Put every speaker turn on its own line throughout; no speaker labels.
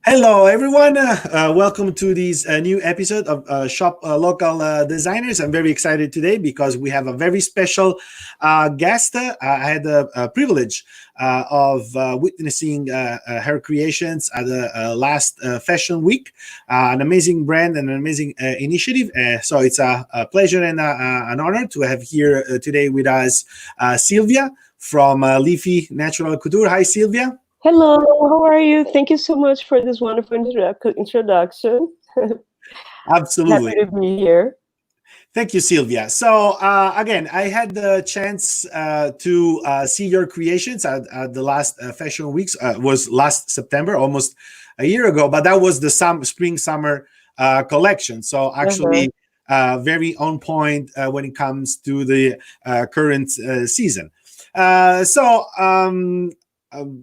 Hello, everyone. Welcome to this new episode of Shop Local Designers. I'm very excited today because we have a very special guest. I had the privilege of witnessing her creations at the last Fashion Week, an amazing brand and an amazing initiative. So it's a pleasure and an honor to have here today with us Sylvia from Leafy Natural Couture. Hi, Sylvia.
Hello, how are you? Thank you so much for this wonderful introduction. Happy
Absolutely.
to be here.
Thank you, Sylvia. So again, I had the chance to see your creations at the last Fashion Weeks. Was last September, almost a year ago, but that was the spring summer collection. So
Uh-huh.
actually, very on point when it comes to the current season.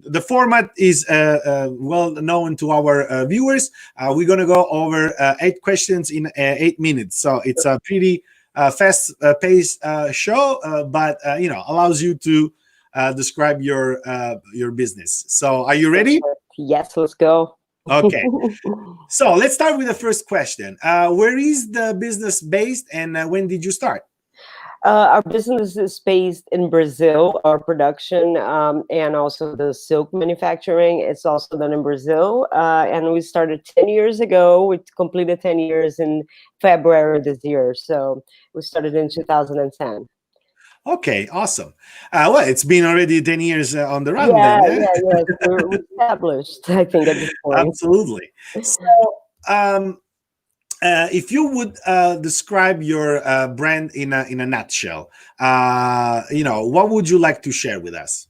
The format is well known to our viewers. We're going to go over 8 questions in 8 minutes. So it's a pretty fast-paced show, but allows you to describe your business. So, are you ready?
Yes, let's go.
Okay. So let's start with the first question. Where is the business based, and when did you start?
Our business is based in Brazil, our production, and also the silk manufacturing. It's also done in Brazil. And we started 10 years ago. We completed 10 years in February this year. So we started in 2010.
Okay, awesome. Well, it's been already 10 years on the run
Yeah,
then. Eh?
yes. We're established, I think, at this point.
Absolutely. So, um, if you would describe your brand in a nutshell, what would you like to share with us?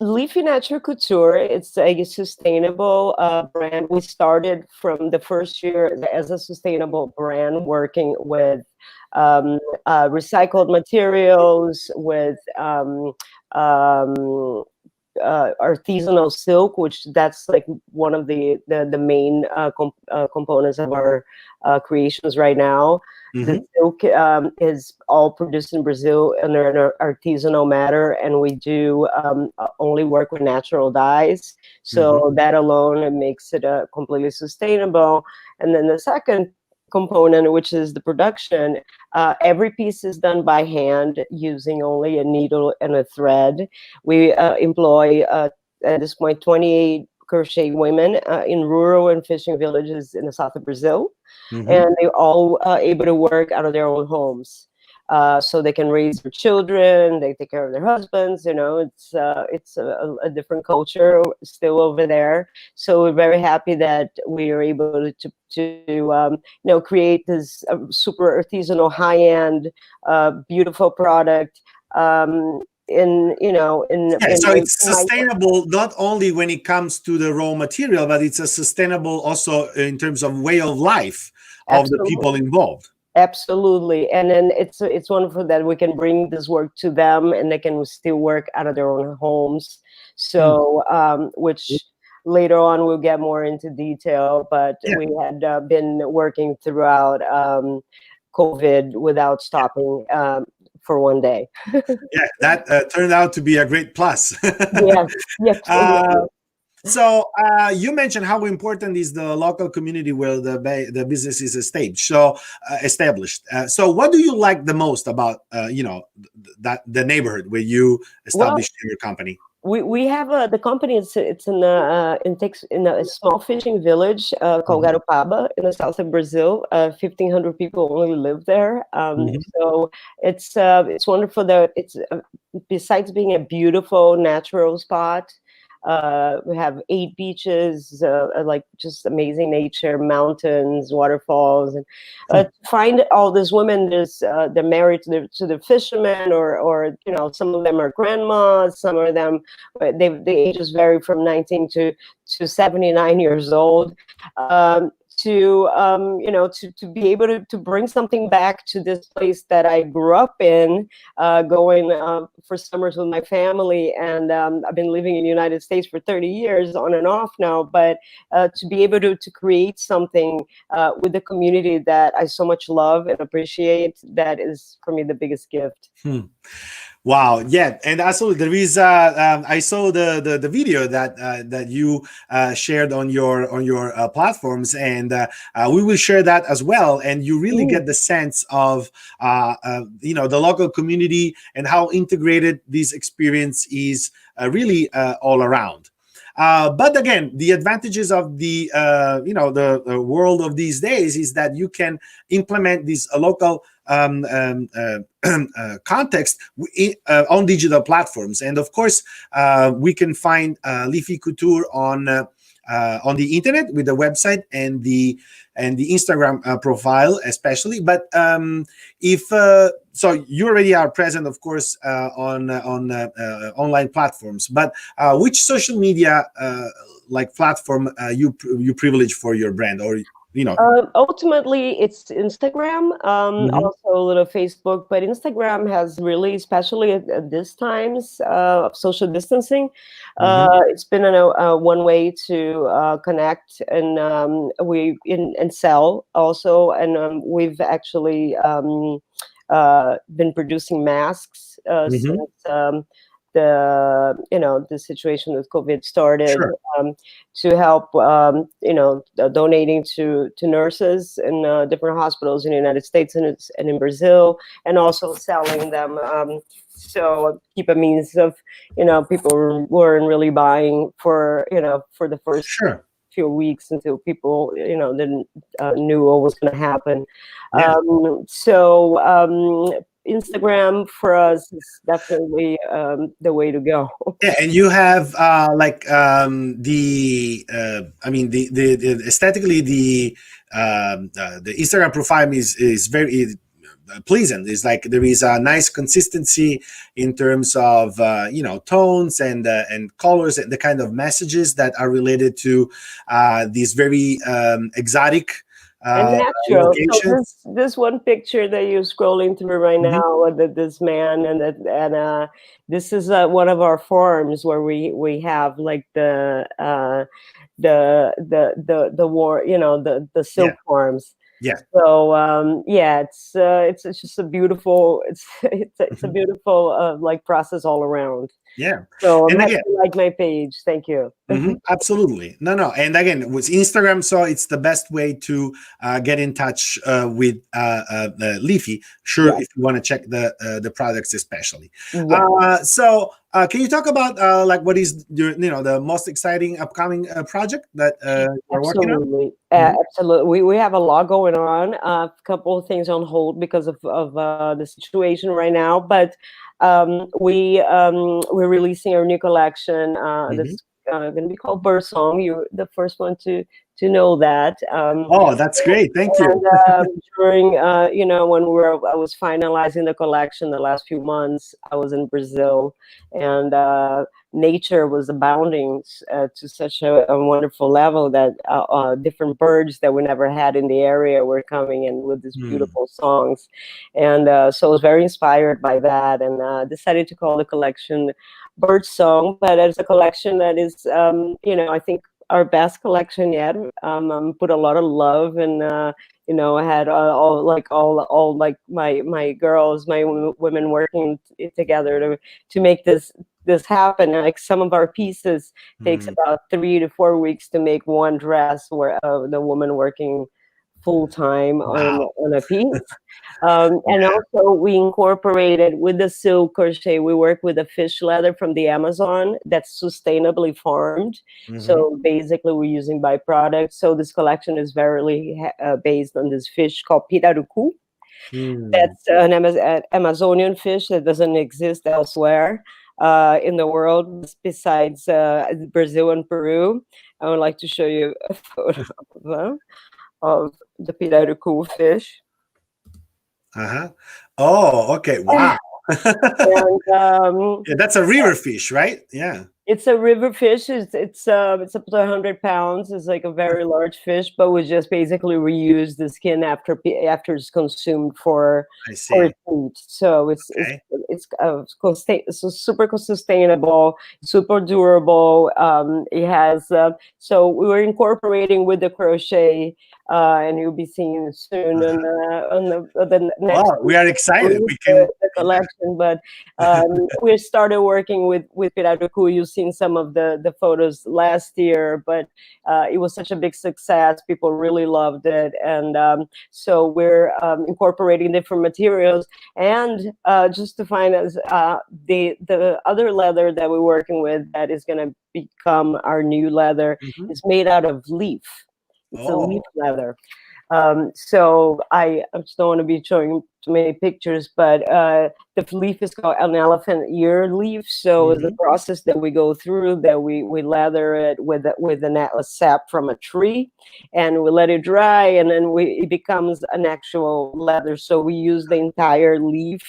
Leafy Natural Couture, it's a sustainable brand. We started from the first year as a sustainable brand, working with recycled materials, with artisanal silk, which that's like one of the main components of our creations right now. The
Hmm.
silk is all produced in Brazil under an artisanal matter, and we do only work with natural dyes.
Hmm.
So that alone it makes it completely sustainable. And then the second component, which is the production, every piece is done by hand using only a needle and a thread. We employ at this point 28 crochet women in rural and fishing villages in the south of Brazil,
Hmm.
and they're all able to work out of their own homes. So they can raise their children, they take care of their husbands. It's a different culture still over there. So we're very happy that we are able to create this super artisanal, high end, beautiful product.
Yeah,
In
so
my,
it's
my
sustainable not only when it comes to the raw material, but it's a sustainable also in terms of way of life of the people
Absolutely.
involved.
Absolutely, and then it's wonderful that we can bring this work to them, and they can still work out of their own homes.
Hmm.
So, which later on we'll get more into detail, but
Yeah,
we had been working throughout COVID without stopping for one day.
yeah, that turned out to be a great plus.
Yes, yes,
uh, So you mentioned how important is the local community where the business is established. So what do you like the most about that the neighborhood where you
well,
established your company?
we have the company. In a small fishing village called
Mhm.
Garopaba in the south of Brazil. 1,500 people only live there.
Mhm.
So it's wonderful that it's besides being a beautiful natural spot. We have 8 beaches, like just amazing nature, mountains, waterfalls, and find all these women. They're married to the fishermen, or some of them are grandmas, some of them the ages vary from 19 to 79 years old. To be able to bring something back to this place that I grew up in, going for summers with my family, and I've been living in the United States for 30 years on and off now, but to be able to create something with the community that I so much love and appreciate, that is for me the biggest gift.
Hmm. Wow, yeah, and absolutely. There is. I saw the video that you shared on your platforms, and we will share that as well. And you really
Mm.
get the sense of the local community and how integrated this experience is really all around. But again, the advantages of the world of these days is that you can implement these local context on digital platforms, and of course, we can find Leafy Couture on the internet with the website and the Instagram profile, especially. But if so, you already are present, of course, on online platforms. But which social media like platform you privilege for your brand, or you know?
Ultimately, it's Instagram,
Mhm,
also a little Facebook, but Instagram has really, especially at this times of social distancing,
mhm,
it's been a one way to connect and and sell also, and we've actually been producing masks
mhm.
since the situation with COVID started,
Sure.
um, to help donating to nurses in different hospitals in the United States and in Brazil, and also selling them. So keep a means of people weren't really buying for the first
Sure.
few weeks until people didn't knew what was going to happen.
Yeah.
So Instagram for us is definitely the way to go.
Yeah, and you have I mean the aesthetically the Instagram profile is very pleasant. It's like there is a nice consistency in terms of tones and colors and the kind of messages that are related to these very exotic
And
uh,
natural. So
locations.
this one picture that you're scrolling through right
Mhm,
now, this man and this is one of our forums where we have like the war, the
yeah,
silk forms.
yeah.
So yeah, it's just a beautiful it's a
Mhm,
beautiful like process all around.
yeah.
So I'm
And
happy
again,
you like my page. Thank you.
absolutely. No, no. And again, with Instagram, so it's the best way to get in touch with Leafy. Sure,
Yeah,
if you want to check the products, especially.
yeah.
Can you talk about like what is your the most exciting upcoming project that you're working on?
Absolutely,
Mhm,
absolutely. We have a lot going on. A couple of things on hold because of the situation right now, but we're releasing our new collection.
mhm.
That's going to be called Birdsong. You're the first one to know that.
Oh, that's great. Thank you.
And during, when I was finalizing the collection the last few months, I was in Brazil, and nature was abounding to such a wonderful level that different birds that we never had in the area were coming in with these
Hmm.
beautiful songs, and so I was very inspired by that, and decided to call the collection Bird Song. But it's a collection that is, I think our best collection yet. Put a lot of love and I had all like my girls, my women working together to make this happen. And like some of our pieces takes
Hmm.
about 3 to 4 weeks to make one dress, where the woman working full time
Wow.
on a piece. And
Yeah.
also we incorporated with the silk crochet, we work with a fish leather from the Amazon that's sustainably farmed.
Hmm.
So basically we're using byproducts. So this collection is very based on this fish called pirarucu.
Hmm.
That's an Amazonian fish that doesn't exist elsewhere in the world besides Brazil and Peru. I would like to show you a photo of the pirarucu fish.
Uh-huh. Oh, okay. Wow.
And
Yeah, that's a river fish, right? Yeah.
It's a river fish. It's up to 100 pounds. It's like a very large fish, but we just basically reuse the skin after it's consumed
I
for
see.
its meat. So
Okay.
it's super sustainable, super durable. It has so we were incorporating with the crochet, and you'll be seeing soon on the next
Wow, we are excited.
release
We can.
the collection. But we started working with Pirarucu. You've seen some of the photos last year, but it was such a big success. People really loved it, and so we're incorporating different materials. And just to find us the other leather that we're working with that is going to become our new leather
Mhm.
is made out of leaf. It's a leaf
Oh.
leather. So I just don't want to be showing too many pictures, but the leaf is called an elephant ear leaf. So it's the
Mhm.
process that we go through, that we leather it with a sap from a tree, and we let it dry, and then it becomes an actual leather. So we use the entire leaf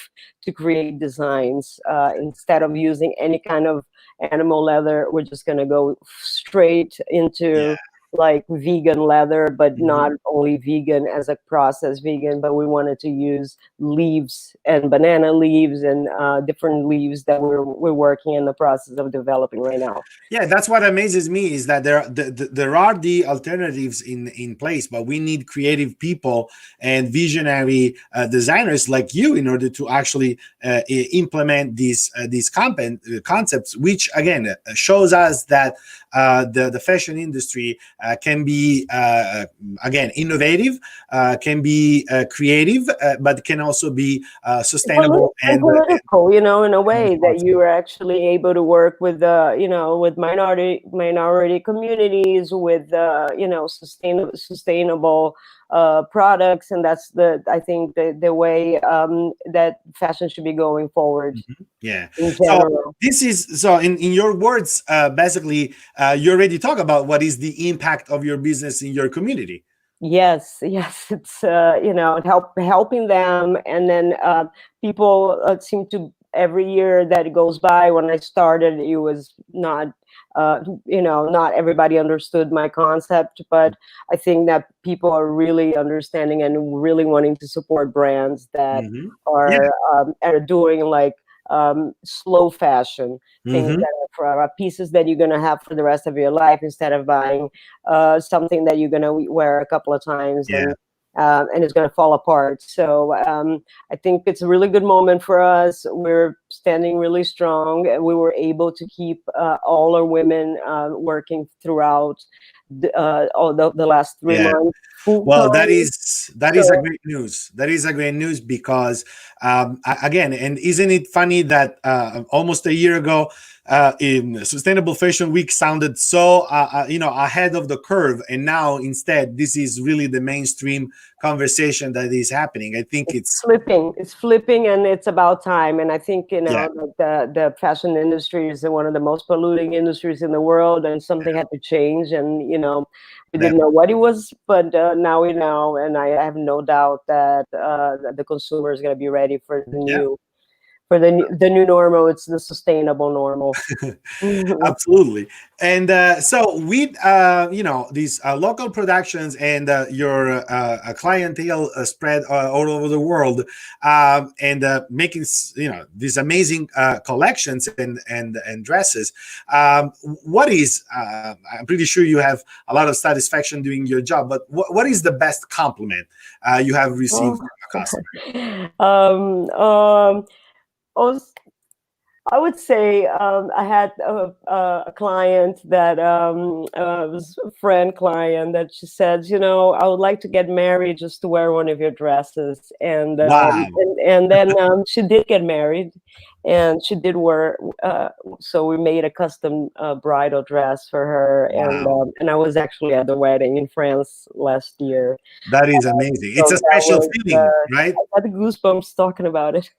to create designs instead of using any kind of animal leather. We're just gonna go straight
Yeah.
into like vegan leather, but not
Mhm.
only vegan as a processed vegan, but we wanted to use leaves and banana leaves and different leaves that we're working in the process of developing right now.
Yeah, that's what amazes me is that there are the alternatives in place, but we need creative people and visionary designers like you in order to actually implement these concepts, which again shows us that the fashion industry can be again innovative, can be creative, but can also be sustainable
And
and
political, in a way that you
responsible.
are actually able to work with with minority communities, with sustainable products, and that's I think the way that fashion should be going forward
Mhm. Yeah.
in
So
general.
this is so in your words, basically, you already talk about what is the impact of your business in your community.
Yes, yes, it's helping them, and then people seem to every year that it goes by. When I started, it was not, not everybody understood my concept, but I think that people are really understanding and really wanting to support brands that
Hmm. Yeah.
are doing like slow fashion things
Hmm.
that are for pieces that you're gonna have for the rest of your life instead of buying something that you're going to wear a couple of times
Yeah.
and it's going to fall apart. So I think it's a really good moment for us. We're standing really strong. We were able to keep all our women working throughout all the last three
Yeah.
months full
Well,
time.
that is a
So
great news. That is a great news because again, and isn't it funny that almost a year ago, in Sustainable Fashion Week sounded so ahead of the curve, and now instead this is really the mainstream conversation that is happening. I think
it's flipping, and it's about time. And I think
yeah,
the fashion industry is one of the most polluting industries in the world, and something had to change. And we didn't know
definitely.
what it was, but now we know, and I have no doubt that the consumer is going to be ready for
Yeah.
the new normal. It's the sustainable normal. Mhm.
Absolutely. And so with these local productions and your clientele spread all over the world, and making these amazing collections and dresses, what is I'm pretty sure you have a lot of satisfaction doing your job, but what is the best compliment you have received
Oh.
from a customer?
um, um, oh, I would say I had a client that was a friend client that she said, I would like to get married just to wear one of your dresses, and
Wow.
then she did get married, and she did wear. So we made a custom bridal dress for her,
Wow.
and I was actually at the wedding in France last year.
That is amazing. It's
So
a
that
special
was
feeling, right?
I got goosebumps talking about it.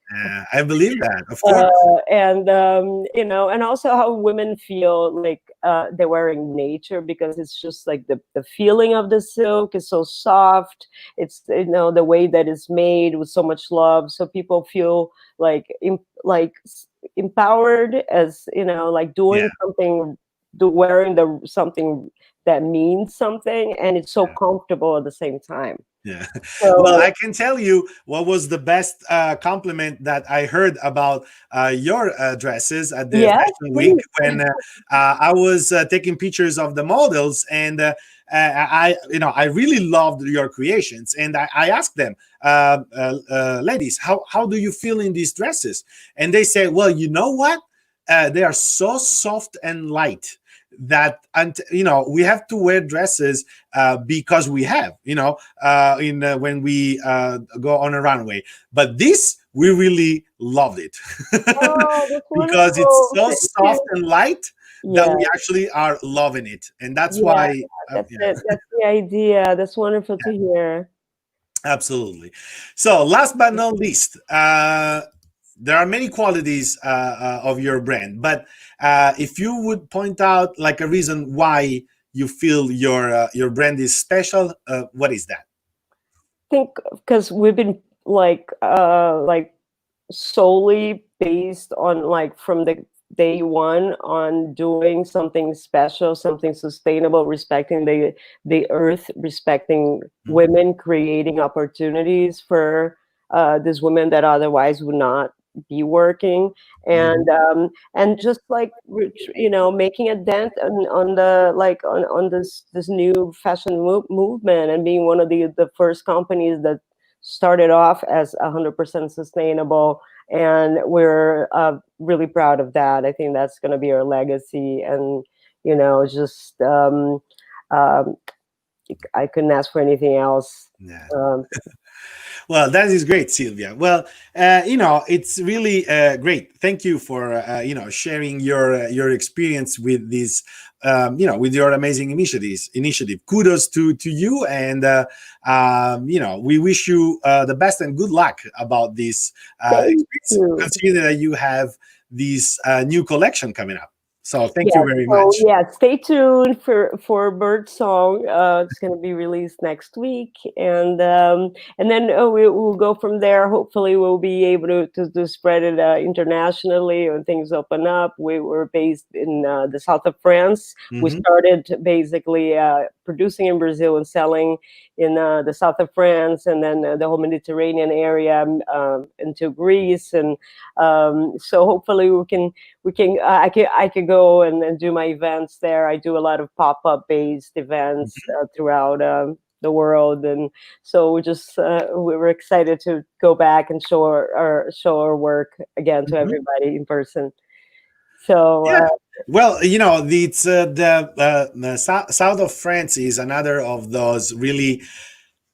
I believe that, of course.
And and also how women feel like they're wearing nature, because it's just like the feeling of the silk is so soft. It's the way that it's made with so much love, so people feel like empowered as, like
Yeah,
doing something, wearing the something that means something, and it's so
yeah.
comfortable at the same time.
Yeah. Well,
So
I can tell you what was the best compliment that I heard about your dresses at the
yeah,
Fashion Week
please.
when I was taking pictures of the models, and I really loved your creations, and I asked them, ladies, how do you feel in these dresses? And they said, well, you know what? They are so soft and light that, and we have to wear dresses because we have, in when we go on a runway. But this, we really loved it
Oh, that's
because it's
wonderful.
so
Thank you.
soft and light that
Yeah,
we actually are loving it, and that's
yeah,
why.
that's
Yeah,
it. That's the idea. That's wonderful to hear.
absolutely. So, last but not least, there are many qualities of your brand, but if you would point out like a reason why you feel your brand is special, what is that?
Think because we've been like solely based on, like, from the day one, on doing something special, something sustainable, respecting the earth, respecting
Mhm,
women, creating opportunities for these women that otherwise would not be working,
mhm,
and just like making a dent on the, like, on this new fashion movement, and being one of the first companies that started off as 100% sustainable, and we're really proud of that. I think that's going to be our legacy, and just um, I couldn't ask for anything else.
yeah.
um,
Well, that is great, Sylvia. Well, it's really great. Thank you for sharing your experience with this, with your amazing initiatives. Initiative. Kudos to you, and we wish you the best and good luck about this
Thank
experience.
you.
Considering that you have this new collection coming up, so thank you
Yes.
very
So
much.
yeah, stay tuned for Bird Song. It's going to be released next week, and then we'll go from there. Hopefully, we'll be able to spread it internationally when things open up. We were based in the south of France. We
Hmm.
started basically producing in Brazil and selling in the south of France, and then the whole Mediterranean area, into Greece, and so hopefully I could go and do my events there. I do a lot of pop-up based events throughout the world, and so we were excited to go back and show our work again to
Hmm.
everybody in person. So
Yeah. Well, it's the south of France is another of those really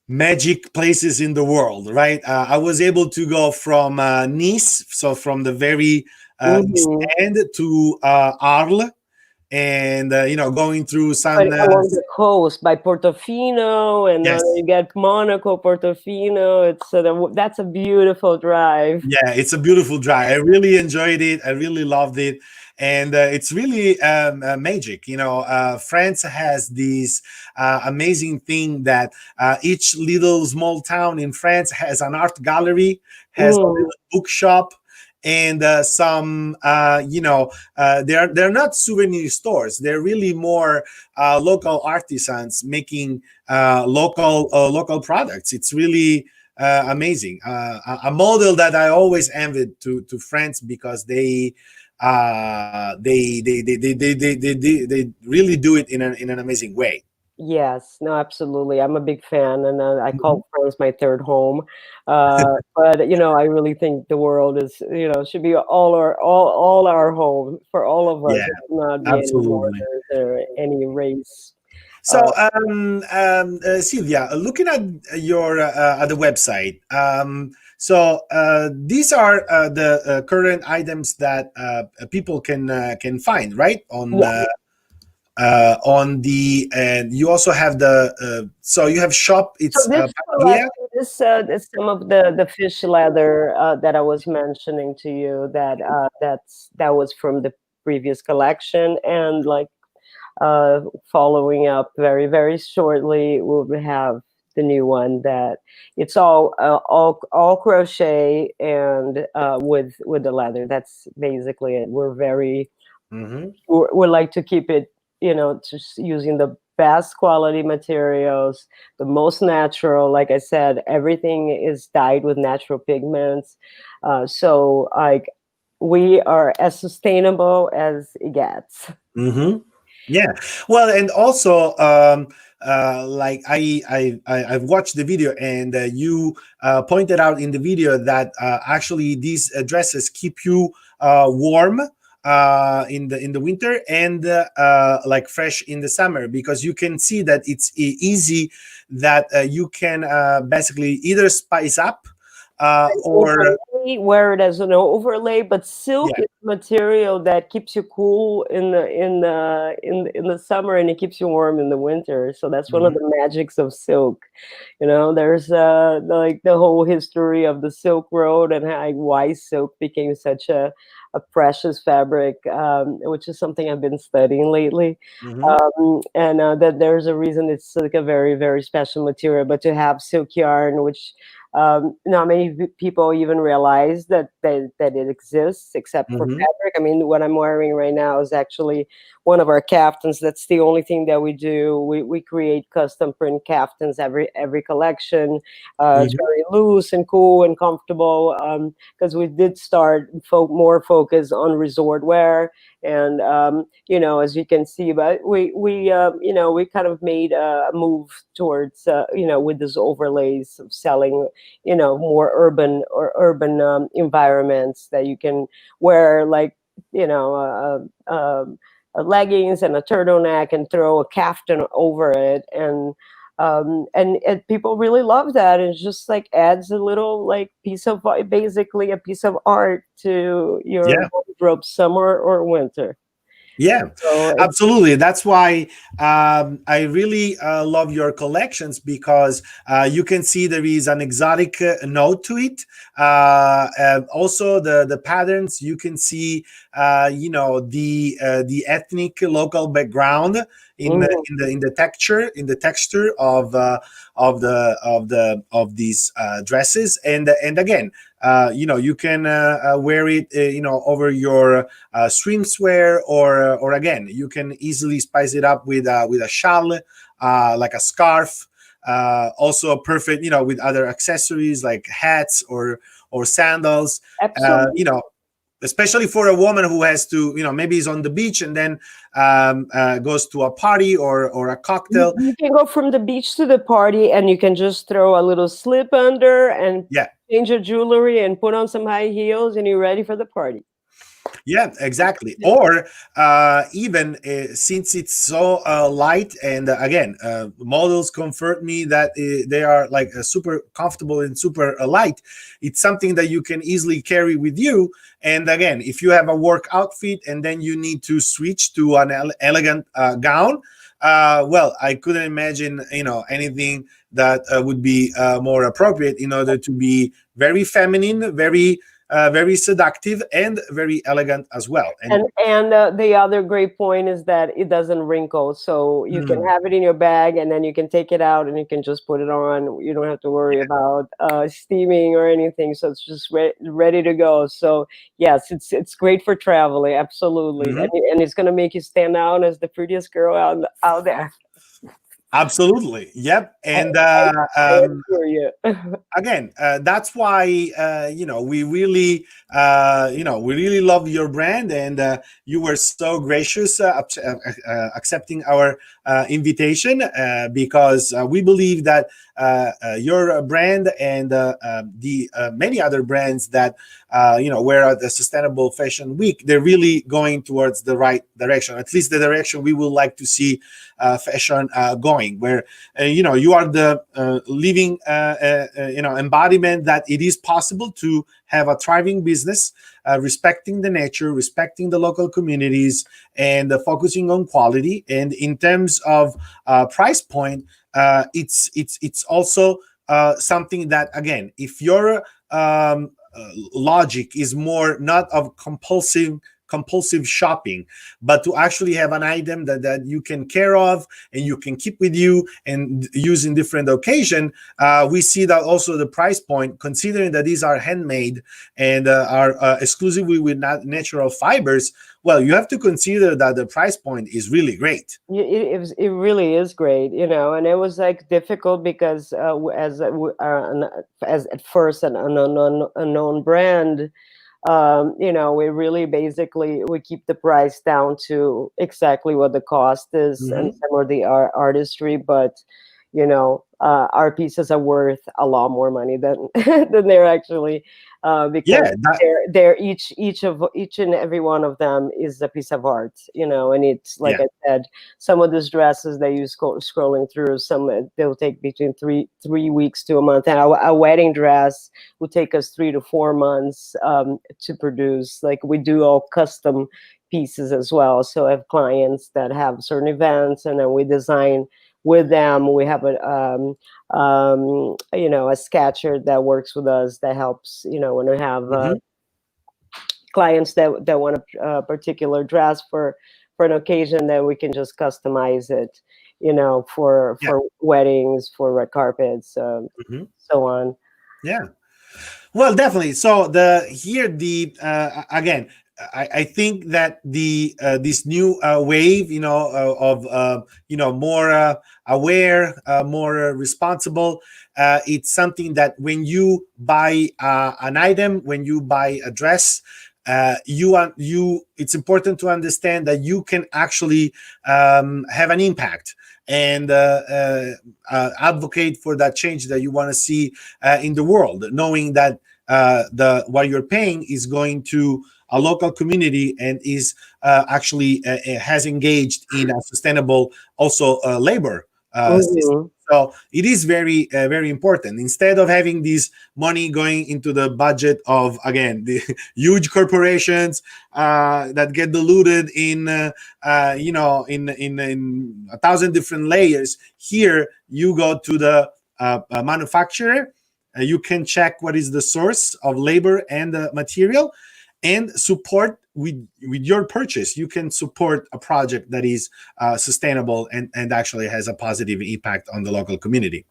magic places in the world, right? I was able to go from Nice, so from the very east
mhm.
end, to Arles, and going through
But
San.
along the coast by Portofino, and
Yes,
you get Monaco, Portofino. That's a beautiful drive.
yeah, it's a beautiful drive. I really enjoyed it. I really loved it, and it's really magic. France has this amazing thing that each little small town in France has an art gallery, has a
Mm,
little bookshop, and some they're not souvenir stores. They're really more local artisans making local products. It's really amazing. A model that I always envied to France, because they really do it in an amazing way.
yes, no, absolutely. I'm a big fan, and I
Mhm.
call France my third home. But I really think the world should be all our home for all of us.
Yeah,
There should not be any
absolutely.
borders or any race.
So,
Uh,
Sylvia, looking at your at the website, so these are the current items that people can find, right?
yeah.
On the, and you also have the so you have shop.
So
It's
this
Patagonia.
collection, this some of the fish leather that I was mentioning to you, that was from the previous collection, and like following up very very shortly, we'll have the new one, that it's all crochet and with the leather. That's basically it. We're very
Hmm.
we like to keep it, just using the best quality materials, the most natural. Like I said, everything is dyed with natural pigments. So like we are as sustainable as it gets.
Hmm. Yeah. Well, and also, like I've watched the video, and you pointed out in the video that actually these dresses keep you warm in the winter, and like fresh in the summer, because you can see that it's easy that you can basically either spice up or
Overlay, wear it as an overlay, but silk
yeah.
is material that keeps you cool in the summer, and it keeps you warm in the winter. So that's one of
Mhm.
the magics of silk. There's like the whole history of the Silk Road, and why silk became such a precious fabric, which is something I've been studying lately.
Mhm.
And that there's a reason it's like a very, very special material. But to have silk yarn, which not many people even realize that it exists, except for
Mhm.
fabric. I mean, what I'm wearing right now is actually one of our caftans. That's the only thing that we do. We create custom print caftans every collection. It's
Mhm.
very loose and cool and comfortable, because we did start more focus on resort wear. And as you can see, but we kind of made a move towards with these overlays of selling more urban environments that you can wear, like you know leggings and a turtleneck and throw a caftan over it. And people really love that. It's just like adds a little like basically a piece of art to your
Yeah.
wardrobe, summer or winter.
Yeah,
So it's
absolutely. That's why I really love your collections, because you can see there is an exotic note to it. Also, the patterns, you can see, the ethnic local background
mhm.
in the texture of these dresses, and again, you can wear it, over your swimwear, or again, you can easily spice it up with a shawl, like a scarf. Also perfect, with other accessories like hats or sandals.
Absolutely.
Especially for a woman who has to, maybe is on the beach and then goes to a party or a
You
cocktail.
you can go from the beach to the party, and you can just throw a little slip under and
Yeah.
change your jewelry and put on some high heels, and you're ready for the party.
Yeah, exactly. Or even since it's so light, and again, models confirm me that they are like super comfortable and super light. It's something that you can easily carry with you. And again, if you have a work outfit and then you need to switch to an elegant gown, well, I couldn't imagine, anything that would be more appropriate in order to be very feminine, very seductive, and very elegant as well. And
And the other great point is that it doesn't wrinkle, so you can
mm,
have it in your bag, and then you can take it out, and you can just put it on. You don't have to worry
yeah.
about steaming or anything, so it's just ready to go. So yes, it's great for traveling, absolutely,
Mhm.
and it's gonna make you stand out as the prettiest girl out there.
Absolutely. Yep.
I,
And
I, I assure you.
again, that's why we really love your brand, and you were so gracious accepting our invitation, because we believe that your brand and the many other brands that we're at the Sustainable Fashion Week, they're really going towards the right direction, at least the direction we would like to see fashion going, where you are the living embodiment that it is possible to have a thriving business, respecting the nature, respecting the local communities, and focusing on quality. And in terms of price point, it's also something that, again, if your logic is more not of compulsive shopping, but to actually have an item that you can care of and you can keep with you and use in different occasion. We see that also the price point, considering that these are handmade and are exclusively with natural fibers. Well, you have to consider that the price point is really great.
It really is great, and it was like difficult because as at first an unknown brand, we really basically we keep the price down to exactly what the cost is and some of the artistry, but our pieces are worth a lot more money than than they're actually, because they're each and every one of them is a piece of art, and it's like I said, some of these dresses that you scrolling through, some they'll take between three weeks to a month, and a wedding dress will take us 3 to 4 months to produce. Like, we do all custom pieces as well, so I have clients that have certain events, and then we design with them. We have a sketcher that works with us that helps, when we have clients that want a particular dress for an occasion, that we can just customize it, for weddings, for red carpets, so on.
Yeah. Well, definitely. So the again, I think that this new wave, of more aware, more responsible. It's something that when you buy an item, when you buy a dress, it's important to understand that you can actually have an impact and advocate for that change that you want to see in the world, knowing that what you're paying is going to a local community and is actually has engaged in a sustainable also labor system. So it is very very important. Instead of having this money going into the budget of, again, the huge corporations that get diluted in in 1,000 different layers, here you go to the manufacturer. You can check what is the source of labor and material, and support with your purchase. You can support a project that is sustainable and actually has a positive impact on the local community.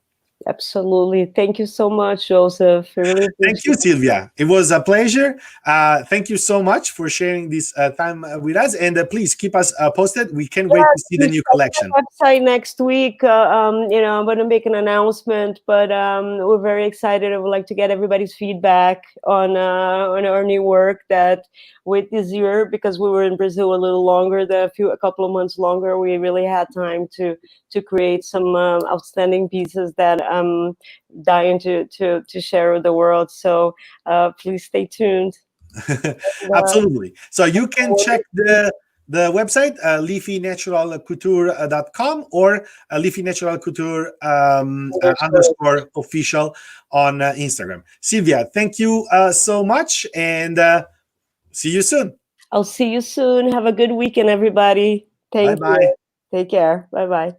Absolutely. Thank you so much, Joseph. I really
Thank you, Sylvia. It was a pleasure. Thank you so much for sharing this time with us. And please keep us posted. We can't wait to see the new collection.
Website next week. I'm going to make an announcement, but we're very excited. I would like to get everybody's feedback on our new work that with this year, because we were in Brazil a little longer, a couple of months longer. We really had time to create some outstanding pieces that I'm dying to share with the world. So please stay tuned.
Absolutely. So you can check the website, leafynaturalcouture.com or leafynaturalcouture _ official on Instagram. Sylvia, thank you so much, and see you soon.
I'll see you soon. Have a good weekend, everybody. Thank you. Take care. Bye-bye.